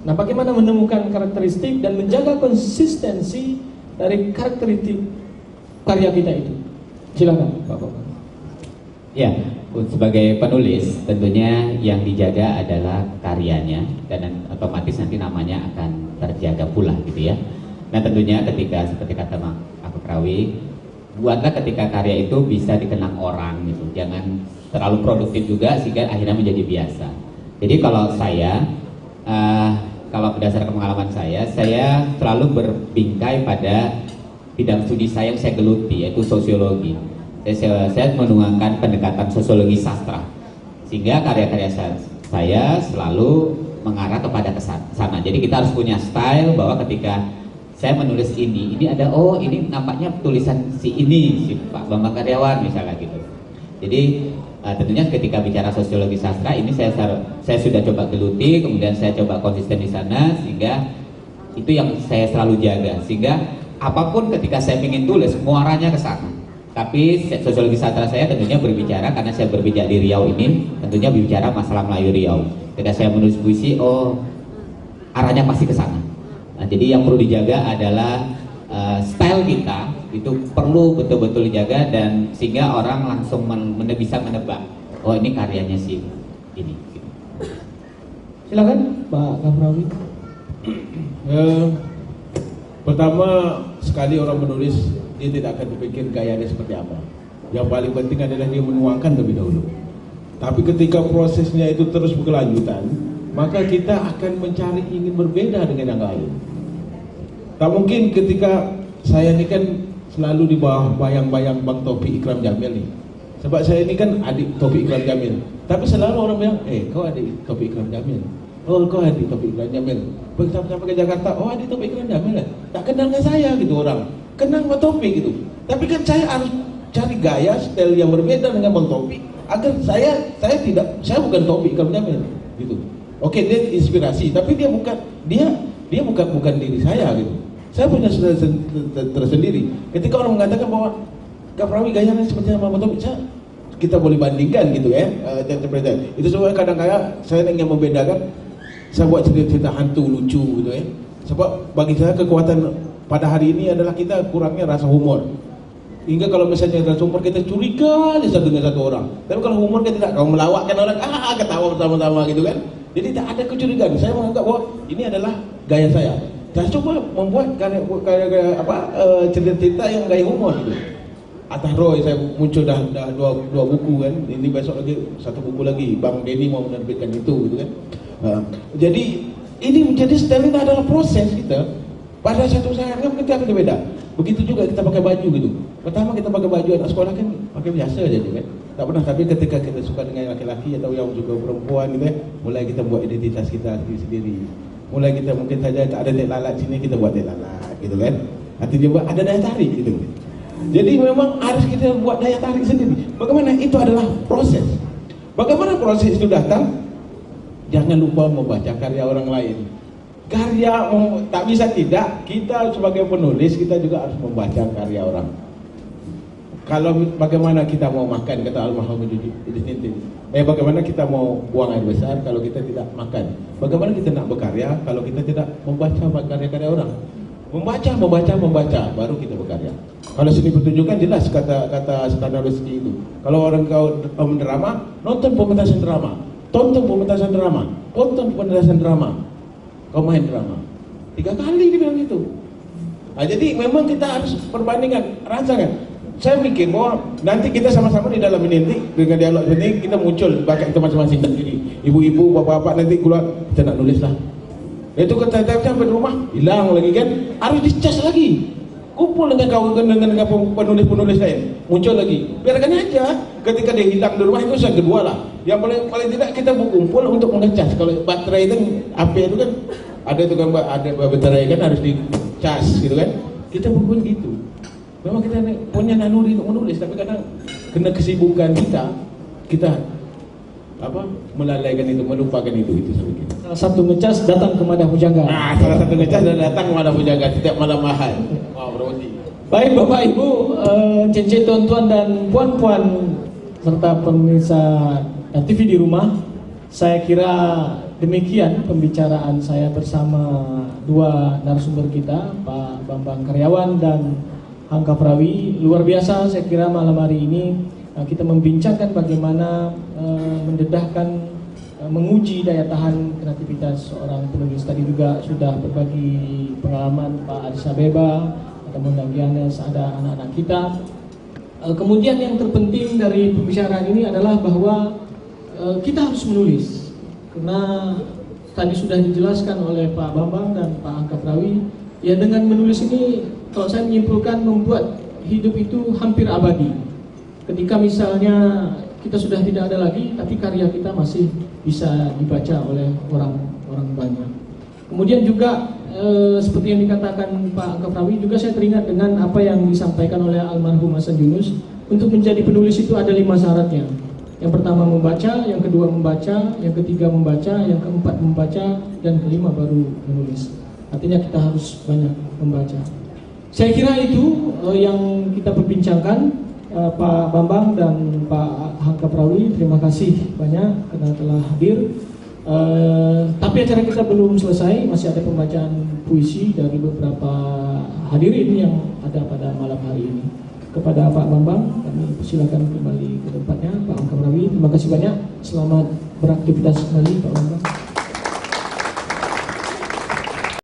Nah, bagaimana menemukan karakteristik dan menjaga konsistensi dari karakteristik karya kita itu? Silakan, Pak Bapak. Ya, sebagai penulis tentunya yang dijaga adalah karyanya, dan otomatis nanti namanya akan terjaga pula gitu ya. Nah tentunya ketika seperti kata Pak Prawi, buatlah ketika karya itu bisa dikenang orang gitu, jangan terlalu produktif juga sehingga akhirnya menjadi biasa. Jadi kalau saya, kalau berdasarkan pengalaman saya selalu berbingkai pada bidang studi saya yang saya geluti, yaitu sosiologi. Saya menuangkan pendekatan sosiologi sastra, sehingga karya-karya saya selalu mengarah kepada kesana. Jadi kita harus punya style bahwa ketika saya menulis ini ada, oh ini nampaknya tulisan si Pak Bambang Karyawan misalnya gitu. Jadi tentunya ketika bicara sosiologi sastra ini saya sudah coba geluti, kemudian saya coba konsisten di sana, sehingga itu yang saya selalu jaga, sehingga apapun ketika saya ingin tulis muaranya ke sana. Tapi sosiologi sastra saya tentunya berbicara, karena saya berbicara di Riau ini, tentunya berbicara masalah Melayu Riau. Ketika saya menulis puisi, oh arahnya pasti ke sana. Nah, jadi yang perlu dijaga adalah style kita itu perlu betul-betul dijaga, dan sehingga orang langsung bisa menebak, oh ini karyanya sih ini. Silakan Pak Kafrawi. Pertama sekali orang menulis, dia tidak akan berpikir gayanya seperti apa. Yang paling penting adalah dia menuangkan terlebih dahulu. Tapi ketika prosesnya itu terus berkelanjutan, maka kita akan mencari ingin berbeda dengan yang lain. Tak mungkin ketika saya ini kan selalu di bawah bayang-bayang Bang Taufik Ikram Jamil nih. Sebab saya ini kan adik Taufik Ikram Jamil. Tapi selalu orang bilang, kau adik Taufik Ikram Jamil. Oh, kau adik Taufik Ikram Jamil. Begitu sampai ke Jakarta, oh adik Taufik Ikram Jamil lah. Tak kenal dengan saya gitu orang. Kenal Bang Taufik gitu. Tapi kan saya harus cari gaya, style yang berbeda dengan Bang Taufik agar saya bukan Taufik Ikram Jamil gitu. Oke, dia inspirasi, tapi dia bukan diri saya gitu. Saya punya style tersendiri. Ketika orang mengatakan bahwa Kafrawi gayanya seperti Bang Taufik, kita boleh bandingkan gitu ya. Itu sebenarnya kadang-kadang saya ingin membedakan. Saya buat cerita hantu lucu gitu ya. Sebab bagi saya kekuatan pada hari ini adalah kita kurangnya rasa humor. Hingga kalau misalnya rasa humor kita curiga satu dengan satu orang. Tapi kalau humor kita tidak, kalau melawakkan orang, ketawa bersama-sama gitu kan. Jadi tak ada kecurigaan. Saya menganggap bahwa ini adalah gaya saya. Saya coba membuat cerita-cerita yang gaya humor gitu. Atas Roy saya muncul dah dua buku kan. Ini besok lagi satu buku lagi. Bang Denny mau menerbitkan itu gitu kan. Jadi ini menjadi style, ini adalah proses kita. Pada satu saat kan kita akan berbeda. Begitu juga kita pakai baju gitu. Pertama kita pakai baju anak sekolah kan pakai biasa aja kan. Tak pernah, tapi ketika kita suka dengan laki-laki atau yang suka perempuan gitu ya, mulai kita buat identitas kita sendiri. Mulai kita mungkin saja tak ada tek lalat sini, kita buat tek lalat gitu kan. Artinya buat ada daya tarik gitu. Jadi memang harus kita buat daya tarik sendiri. Bagaimana itu adalah proses. Bagaimana proses itu datang? Jangan lupa membaca karya orang lain. Karya tak bisa tidak, kita sebagai penulis kita juga harus membaca karya orang. Kalau bagaimana kita mau makan, kata almarhum Idris, bagaimana kita mau buang air besar kalau kita tidak makan? Bagaimana kita nak berkarya kalau kita tidak membaca karya-karya orang? Membaca, baru kita berkarya. Kalau seni pertunjukan jelas kata standar rezeki itu. Kalau orang kau mendrama, nonton pementasan drama. Tonton pementasan drama, kau main drama 3 kali dia bilang gitu. Nah, jadi memang kita harus perbandingan, rasakan. Saya mikir bahwa nanti kita sama-sama di dalam ini nanti dengan dialog ini kita muncul bakat kita masing-masing sendiri. Ibu-ibu, bapak-bapak nanti keluar, kita nak nulis lah. Itu kata sampai di rumah hilang lagi kan, harus dicas lagi. Kumpul dengan penulis-penulis lain, muncul lagi. Biarkan aja. Ketika dia hilang di rumah itu yang kedua lah. Yang paling tidak kita berkumpul untuk mengecas. Kalau baterai itu HP itu kan ada baterai kan harus dicas gitu kan. Kita berkumpul gitu. Memang kita punya naluri untuk menulis, tapi kadang kena kesibukan kita melalaikan itu, melupakan itu saya pikir. Salah satu ngecas datang ke Madah Pujangga. Salah satu ngecas dan datang ke Madah Pujangga setiap malam mahal. Baik Bapak Ibu, cincin tuan-tuan dan puan-puan serta pemirsa TV di rumah, saya kira demikian pembicaraan saya bersama dua narasumber kita, Pak Bambang Karyawan dan Hangka Prawi. Luar biasa saya kira malam hari ini kita membincangkan bagaimana mendedahkan, menguji daya tahan kreativitas seorang penulis. Tadi juga sudah berbagi pengalaman Pak Adisa Beba, ada Munda Gianes, ada anak-anak kita. Kemudian yang terpenting dari pembicaraan ini adalah bahwa kita harus menulis. Karena tadi sudah dijelaskan oleh Pak Bambang dan Pak Hangka Prawi, ya dengan menulis ini kalau saya menyimpulkan membuat hidup itu hampir abadi. Ketika misalnya kita sudah tidak ada lagi, tapi karya kita masih bisa dibaca oleh orang banyak. Kemudian juga seperti yang dikatakan Pak Hangka Prawi, juga saya teringat dengan apa yang disampaikan oleh almarhum Hasan Yunus. Untuk menjadi penulis itu ada 5 syaratnya. Yang pertama membaca, yang kedua membaca, yang ketiga membaca, yang keempat membaca, dan kelima baru menulis. Artinya kita harus banyak membaca. Saya kira itu yang kita perbincangkan, Pak Bambang dan Pak Hangka Prawi. Terima kasih banyak karena telah hadir. Tapi acara kita belum selesai, masih ada pembacaan puisi dari beberapa hadirin yang ada pada malam hari ini. Kepada Pak Bambang, kami persilakan kembali ke tempatnya. Pak Hangka Prawi, terima kasih banyak. Selamat beraktivitas kembali, Pak Bambang.